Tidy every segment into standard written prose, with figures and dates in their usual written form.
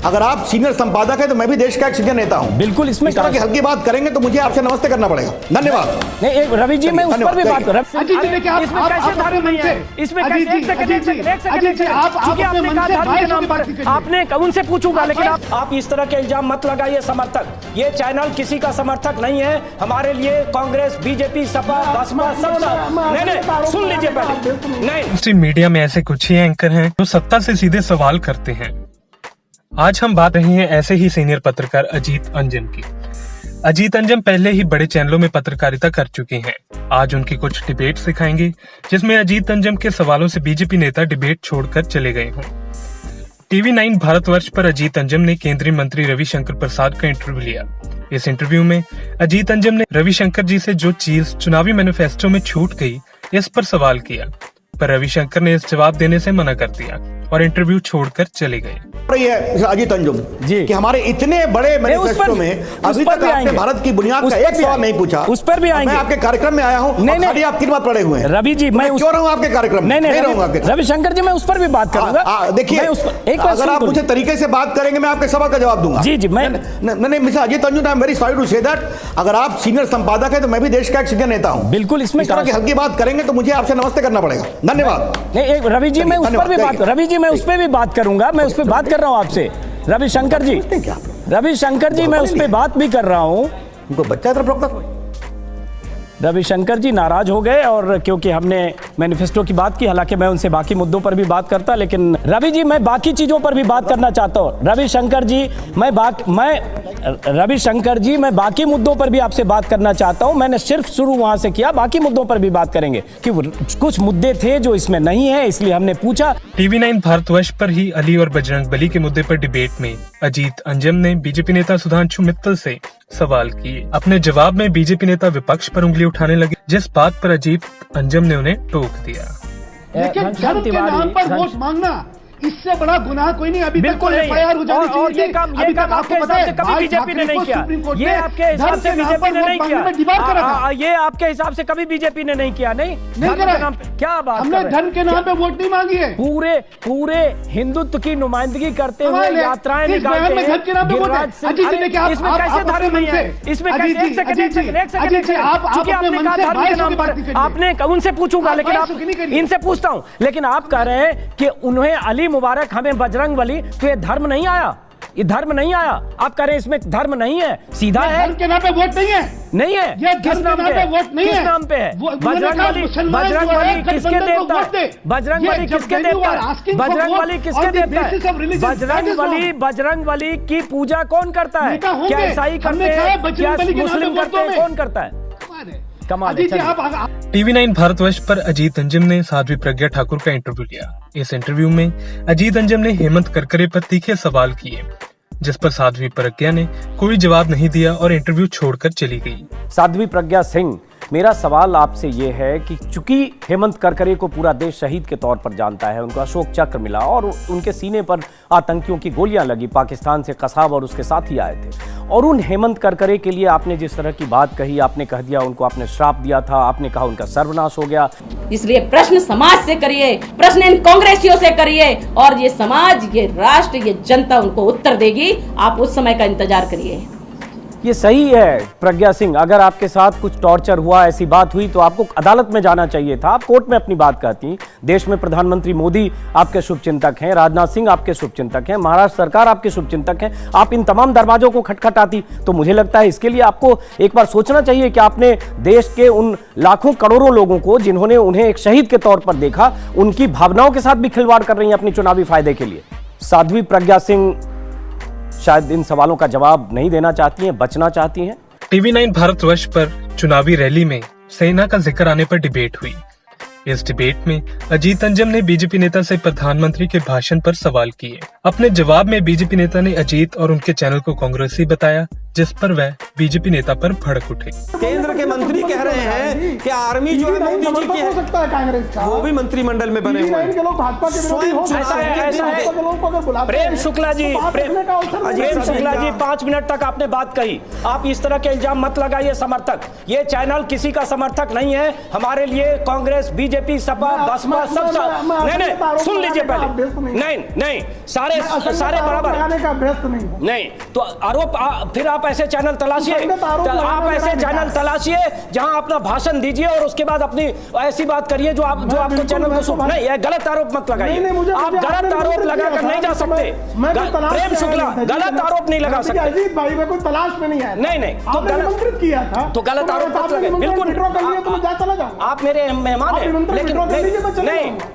अगर आप सीनियर संपादक हैं तो मैं भी देश का एक सीनियर नेता हूं। बिल्कुल, इसमें इस तरह की हल्की बात करेंगे तो मुझे आपसे नमस्ते करना पड़ेगा। धन्यवाद। नहीं, रवि जी, मैं उस पर भी बात कर रहा अजीत जी, देखिए इसमें कैसे धर्म नहीं है? इसमें कैसे एक सेकंड आपने उनसे पूछूंगा, लेकिन आप इस तरह के इल्जाम मत लगाइए। समर्थक, ये चैनल किसी का समर्थक नहीं है। हमारे लिए कांग्रेस, बीजेपी, सपा, बसपा सब नहीं, सुन लीजिए पहले। नहीं, मीडिया में ऐसे कुछ ही एंकर हैं जो सत्ता से सीधे सवाल करते हैं। आज हम बात रहे हैं ऐसे ही सीनियर पत्रकार अजीत अंजन की। अजीत अंजन पहले ही बड़े चैनलों में पत्रकारिता कर चुके हैं। आज उनकी कुछ डिबेट सिखाएंगे जिसमें अजीत अंजन के सवालों से बीजेपी नेता डिबेट छोड़कर चले गए हों। टीवी 9 भारतवर्ष पर अजीत अंजन ने केंद्रीय मंत्री रविशंकर प्रसाद का इंटरव्यू लिया। इस इंटरव्यू में अजीत अंजन ने रविशंकर जी से जो चीज चुनावी मैनिफेस्टो में छूट गई, इस पर सवाल किया, पर रविशंकर ने इस जवाब देने से मना कर दिया और इंटरव्यू छोड़कर चले गए। अजीत अंजुम जी कि हमारे इतने बड़े मैनिफेस्टो में अभी तक आपने भारत की बुनियाद का एक सवाल नहीं पूछा। उस पर भी आएंगे। मैं आपके कार्यक्रम में आया हूं, नहीं आप 3 बार पड़े हुए हैं। रवि जी, मैं क्यों रहूं आपके कार्यक्रम में? नहीं रहूंगा। रविशंकर जी, मैं उस पर भी बात करूंगा। देखिए, अगर आप मुझे तरीके से बात करेंगे मैं आपके सवाल का जवाब दूंगा। जी जी, मैं mister Ajit Anjum, I am very sorry to say that, अगर आप सीनियर संपादक हैं तो मैं भी देश का एक सीनियर नेता हूं। बिल्कुल, इसमें इस तरह की हल्की बात करेंगे तो मुझे आपसे नमस्ते करना पड़ेगा। धन्यवाद। नहीं, रवि जी, मैं उस पर भी बात करूंगा। मैं उस पर बात कर रहा हूं आपसे। रविशंकर जी, मैं उस पर बात भी कर रहा हूं। उनको बच्चा तरफ रोकता। रविशंकर जी नाराज हो गए, और क्योंकि हमने मैनिफेस्टो की बात की, हालांकि मैं उनसे बाकी मुद्दों पर भी बात करता, लेकिन रवि जी, मैं बाकी चीजों पर भी बात करना चाहता हूं। रविशंकर जी, मैं बाकी मुद्दों पर भी आपसे बात करना चाहता हूं। मैंने सिर्फ शुरू वहां से किया, बाकी मुद्दों पर भी बात करेंगे कि कुछ मुद्दे थे जो इसमें नहीं है, इसलिए हमने पूछा। टीवी 9 भारतवर्ष पर ही अली और बजरंगबली के मुद्दे पर डिबेट में अजीत अंजन ने बीजेपी नेता सुधांशु मित्तल से सवाल किए। अपने जवाब में बीजेपी नेता विपक्ष पर उंगली उठाने लगे, जिस बात पर अजीत अंजन ने उन्हें टोक दिया। लेकिन धर्म के नाम पर वोट मांगना, इससे बड़ा गुनाह कोई नहीं। अभी बिल्कुल एफआईआर हो जानी चाहिए। ये काम आपके हिसाब से कभी बीजेपी ने नहीं किया। ये आपके हिसाब से बीजेपी ने नहीं किया। ये आपके हिसाब से कभी बीजेपी ने नहीं किया। नहीं करा। क्या बात, हमने धर्म के नाम पे वोट नहीं मांगी है। पूरे हिंदुत्व की नुमाइंदगी करते हुए यात्राएं निकालते हैं। इसमें कैसे धर्म नहीं है? इसमें कैसे? एक सेकंड, आपने कहा धर्म के नाम पर, आपने उनसे पूछूंगा, लेकिन आप इनसे पूछता हूं, लेकिन आप कह रहे हैं कि उन्हें अली मुबारक, हमें बजरंगबली, तो ये धर्म नहीं आया। ये धर्म नहीं आया। आप कह रहे हैं इसमें धर्म नहीं है, सीधा है। धर्म के नाम पे वोट नहीं है। नहीं है। ये किस नाम पे है? वोट नहीं है। किस नाम पे है? बजरंगबली किसके देवता है? बजरंगबली किसके देवता है? बजरंगबली की पूजा कौन करता है? क्या ईसाई करते हैं? क्या मुस्लिम करते हैं? कौन करता है? कमाल है। टीवी 9 भारतवर्ष पर अजीत अंजन ने साध्वी प्रज्ञा ठाकुर का इंटरव्यू लिया। इस इंटरव्यू में अजीत अंजन ने हेमंत करकरे पर तीखे सवाल किए, जिस पर साध्वी प्रज्ञा ने कोई जवाब नहीं दिया और इंटरव्यू छोड़कर चली गई। साध्वी प्रज्ञा सिंह, मेरा सवाल आपसे ये है कि चूंकि हेमंत करकरे को पूरा देश शहीद के तौर पर जानता है, उनको अशोक चक्र मिला और उनके सीने पर आतंकियों की गोलियां लगी, पाकिस्तान से कसाब और उसके साथी आए थे, और उन हेमंत करकरे के लिए आपने जिस तरह की बात कही, आपने कह दिया उनको, आपने श्राप दिया था, आपने कहा उनका सर्वनाश हो गया। इसलिए प्रश्न समाज से करिए, प्रश्न इन कांग्रेसियों से करिए, और ये समाज, ये राष्ट्र, ये जनता उनको उत्तर देगी। आप उस समय का इंतजार करिए। ये सही है प्रज्ञा सिंह, अगर आपके साथ कुछ टॉर्चर हुआ, ऐसी बात हुई, तो आपको अदालत में जाना चाहिए था। आप कोर्ट में अपनी बात कहती। देश में प्रधानमंत्री मोदी आपके शुभचिंतक हैं, राजनाथ सिंह आपके शुभचिंतक हैं, महाराष्ट्र सरकार आपके शुभचिंतक हैं। आप इन तमाम दरवाजों को खटखटाती, तो मुझे लगता है इसके लिए आपको एक बार सोचना चाहिए कि आपने देश के उन लाखों करोड़ों लोगों को, जिन्होंने उन्हें एक शहीद के तौर पर देखा, उनकी भावनाओं के साथ भी खिलवाड़ कर रही हैं अपनी चुनावी फायदे के लिए। साध्वी प्रज्ञा सिंह शायद इन सवालों का जवाब नहीं देना चाहती हैं, बचना चाहती हैं। टीवी 9 भारतवर्ष पर चुनावी रैली में सेना का जिक्र आने पर डिबेट हुई। इस डिबेट में अजीत अंजन ने बीजेपी नेता से प्रधानमंत्री के भाषण पर सवाल किए। अपने जवाब में बीजेपी नेता ने अजीत और उनके चैनल को कांग्रेसी बताया, जिस पर वह बीजेपी नेता पर भड़क उठे। केंद्र के मंत्री कह रहे हैं कि आर्मी जो है मोदी जी की है, वो भी मंत्रिमंडल में बने हुए हैं। प्रेम शुक्ला जी, 5 मिनट तक आपने बात कही। आप इस तरह के इल्जाम मत लगाइए। समर्थक, ये चैनल किसी का समर्थक नहीं है। हमारे लिए कांग्रेस, बीजेपी बीजेपी, सपा, बसपा सब नहीं, सुन लीजिए पहले। नहीं, सारे बराबर नहीं, तो आरोप फिर आप ऐसे चैनल तलाशिए, आप ऐसे चैनल तलाशिए जहां अपना भाषण दीजिए और उसके बाद अपनी ऐसी बात करिए जो आपको चैनल को नहीं, यह गलत आरोप मत लगाइए। आप गलत आरोप लगाकर नहीं जा सकते। प्रेम शुक्ला गलत आरोप नहीं लगा सकते। अजीत भाई को तलाश में नहीं आया। नहीं, तो गलत किया था, तो गलत आरोप मत लगाइए। बिल्कुल, आप मेरे मेहमान हैं,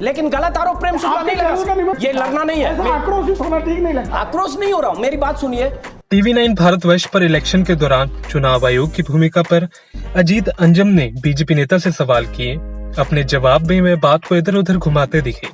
लेकिन गलत आरोप प्रेम शुक्ला नहीं लगा सकते। ये लड़ना नहीं है, आक्रोशित होना ठीक नहीं लगता। आक्रोश नहीं हो रहा हूं, मेरी बात सुनिए। TV9 भारतवर्ष पर इलेक्शन के दौरान चुनाव आयोग की भूमिका पर अजीत अंजम ने बीजेपी नेता से सवाल किए। अपने जवाब में वे बात को इधर उधर घुमाते दिखे,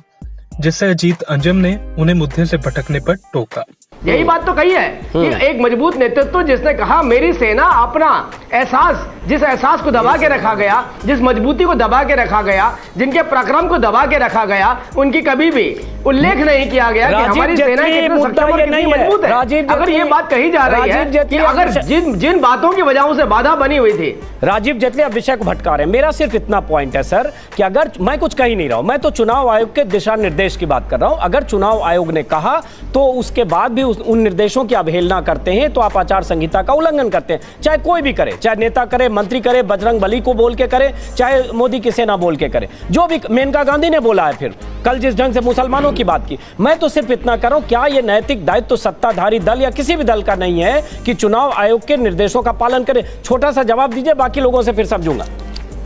जिससे अजीत अंजम ने उन्हें मुद्दे से भटकने पर टोका। यही बात तो कही है कि एक मजबूत नेतृत्व जिसने कहा मेरी सेना अपना एहसास, जिस एहसास को दबा के रखा गया, जिस मजबूती को दबा के रखा गया, जिनके पराक्रम को दबा के रखा गया, उनकी कभी भी उल्लेख नहीं किया गया कि हमारी सेना कितनी सक्षम और कितनी मजबूत है। अगर ये बात कही जा रही है कि अगर जिन बातों की वजहों से बाधा बनी हुई थी। राजीव जेटली अब विषय को भटका रहे हैं। मेरा सिर्फ इतना पॉइंट है सर कि अगर मैं कुछ कह ही नहीं रहा हूं, मैं तो चुनाव आयोग के दिशा निर्देश की बात कर रहा हूं। अगर चुनाव आयोग ने कहा तो उसके बाद भी उन निर्देशों की अवहेलना करते हैं तो आप आचार संहिता का उल्लंघन करते हैं। चाहे कोई भी करे, चाहे नेता करे, मंत्री करे, बजरंग बली को बोल के करे, चाहे मोदी की सेना बोल के करे, जो भी मेनका गांधी ने बोला है। फिर कल जिस ढंग से मुसलमानों की बात की, मैं तो सिर्फ इतना कर रहा हूं, क्या यह नैतिक दायित्व तो सत्ताधारी दल या किसी भी दल का नहीं है कि चुनाव आयोग के निर्देशों का पालन करे? छोटा सा जवाब दीजिए, बाकी लोगों से फिर समझूंगा।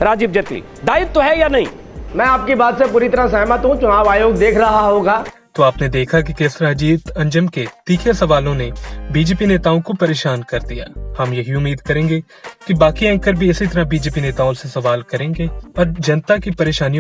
राजीव जेटली, दायित्व तो है या नहीं? मैं आपकी बात से पूरी तरह सहमत हूं। चुनाव आयोग देख रहा होगा। तो आपने देखा कि किस तरह अजीत अंजम के तीखे सवालों ने बीजेपी नेताओं को परेशान कर दिया। हम यही उम्मीद करेंगे कि बाकी एंकर भी इसी तरह बीजेपी नेताओं से सवाल करेंगे और जनता की परेशानियों